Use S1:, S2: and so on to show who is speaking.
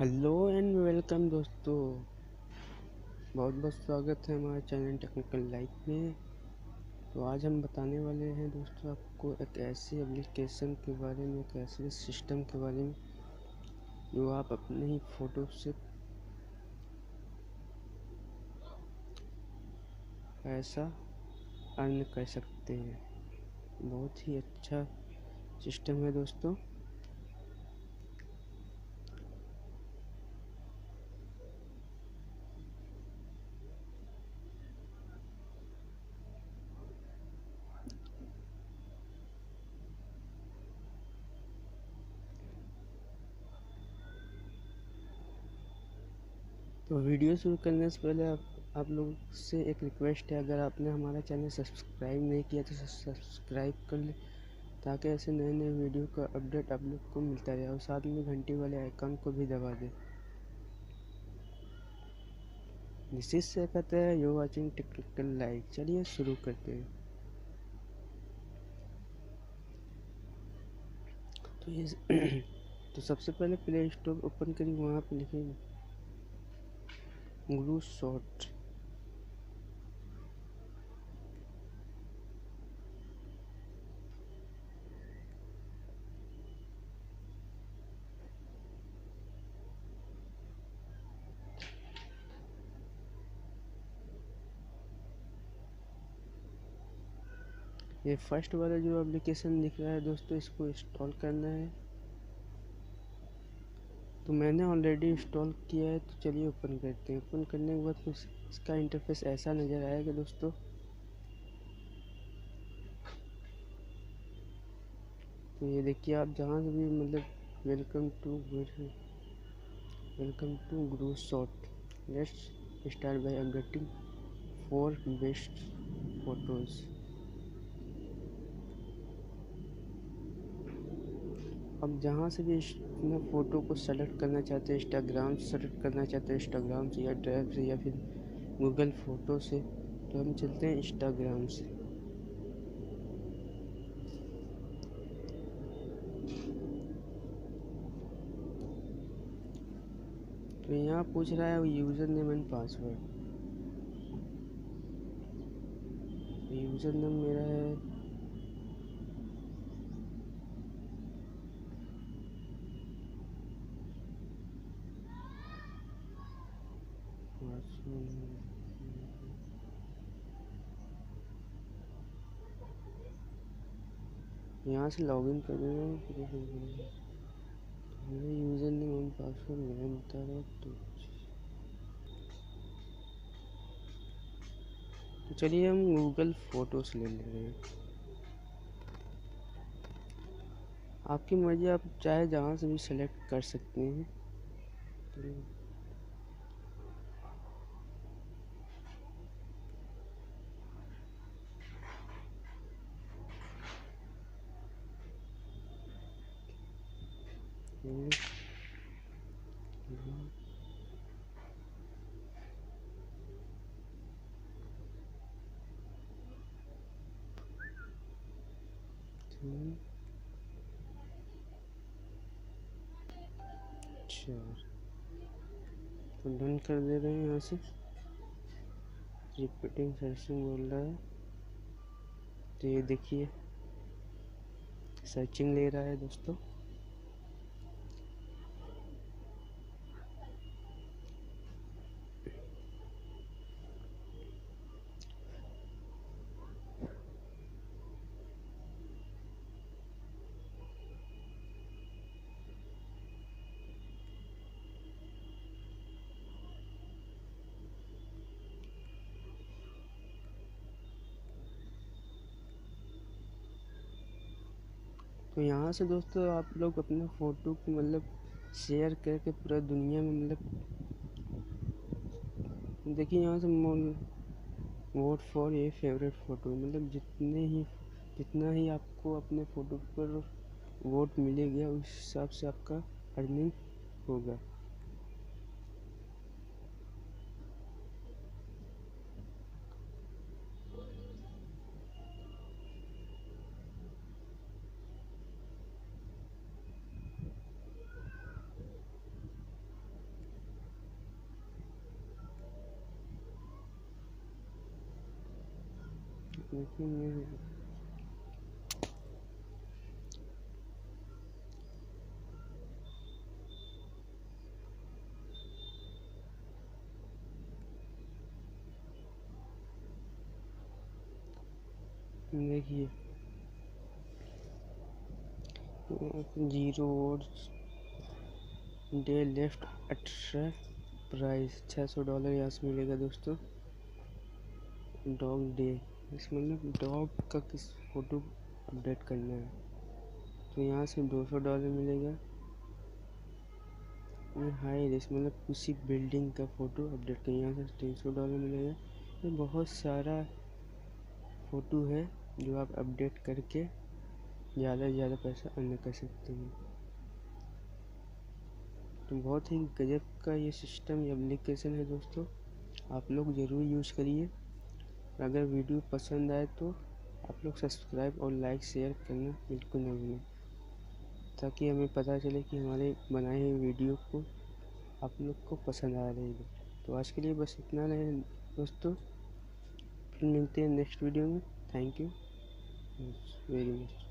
S1: Hello and welcome दोस्तों। बहुत बहुत स्वागत है हमारे चैनल टेक्निकल लाइफ में। तो आज हम बताने वाले हैं दोस्तों आपको एक ऐसी एप्लीकेशन के बारे में, एक ऐसे सिस्टम के बारे में जो आप अपने ही फ़ोटो से पैसा अर्न कर सकते हैं। बहुत ही अच्छा सिस्टम है दोस्तों। तो वीडियो शुरू करने से पहले आप लोग से एक रिक्वेस्ट है, अगर आपने हमारा चैनल सब्सक्राइब नहीं किया तो सब्सक्राइब कर ले, ताकि ऐसे नए नए वीडियो का अपडेट आप लोग को मिलता रहे, और साथ में घंटी वाले आइकन को भी दबा दें। दिस से कहते हैं यू वाचिंग टेक्निकल लाइव। चलिए शुरू करते हैं। तो ये तो सबसे पहले प्ले स्टोर ओपन करिए, वहाँ पे लिखिए ग्लू शॉट। ये फर्स्ट वाला जो एप्लीकेशन दिख रहा है दोस्तों, इसको इंस्टॉल करना है। तो मैंने ऑलरेडी इंस्टॉल किया है, तो चलिए ओपन करते हैं। ओपन करने के बाद कुछ इसका इंटरफेस ऐसा नज़र आएगा दोस्तों। तो ये देखिए, आप जहाँ से भी मतलब welcome to glue shot, let's start by updating 4 best photos. अब जहाँ से भी अपना फ़ोटो को सेलेक्ट करना चाहते हैं, इंस्टाग्राम से सेलेक्ट करना चाहते हैं, इंस्टाग्राम से या ड्राइव से या फिर गूगल फ़ोटो से, तो हम चलते हैं इंस्टाग्राम से। तो यहाँ पूछ रहा है user name and password. User name मेरा है यहाँ से लॉगिन कर देना। यूज़र नेम एंड पासवर्ड मेरा बता रहा है। तो चलिए हम गूगल फ़ोटोज़ ले ले रहे हैं। आपकी मर्ज़ी, आप चाहे जहाँ से भी सेलेक्ट कर सकते हैं। अच्छा, तो डन कर दे रहे हैं। यहाँ से रिपीटिंग सर्चिंग बोल रहा है, तो ये देखिए सर्चिंग ले रहा है दोस्तों। तो यहाँ से दोस्तों आप लोग अपना फ़ोटो को मतलब शेयर करके पूरा दुनिया में मतलब देखिए, यहाँ से वोट फॉर ये फेवरेट फ़ोटो, मतलब जितना ही आपको अपने फ़ोटो पर वोट मिलेगा उस हिसाब से आपका अर्निंग होगा। देखिए देखिए 0 डे लेफ्ट एक्स्ट्रा प्राइस $600 यहाँ से मिलेगा दोस्तों। डॉग डे, इसमें मतलब डॉग का किस फ़ोटो अपडेट करना है तो यहाँ से $200 मिलेगा। हाई रिस्क मतलब किसी बिल्डिंग का फ़ोटो अपडेट करें, यहाँ से $300 मिलेगा। ये बहुत सारा फ़ोटो है जो आप अपडेट करके ज़्यादा से ज़्यादा पैसा अर्न कर सकते हैं। तो बहुत ही गजब का ये सिस्टम, ये एप्लीकेशन है दोस्तों, आप लोग ज़रूर यूज़ करिए। अगर वीडियो पसंद आए तो आप लोग सब्सक्राइब और लाइक शेयर करना बिल्कुल न भूलें, ताकि हमें पता चले कि हमारे बनाए हुए वीडियो को आप लोग को पसंद आ रही है। तो आज के लिए बस इतना रहे दोस्तों, फिर मिलते हैं नेक्स्ट वीडियो में। Thank you very much.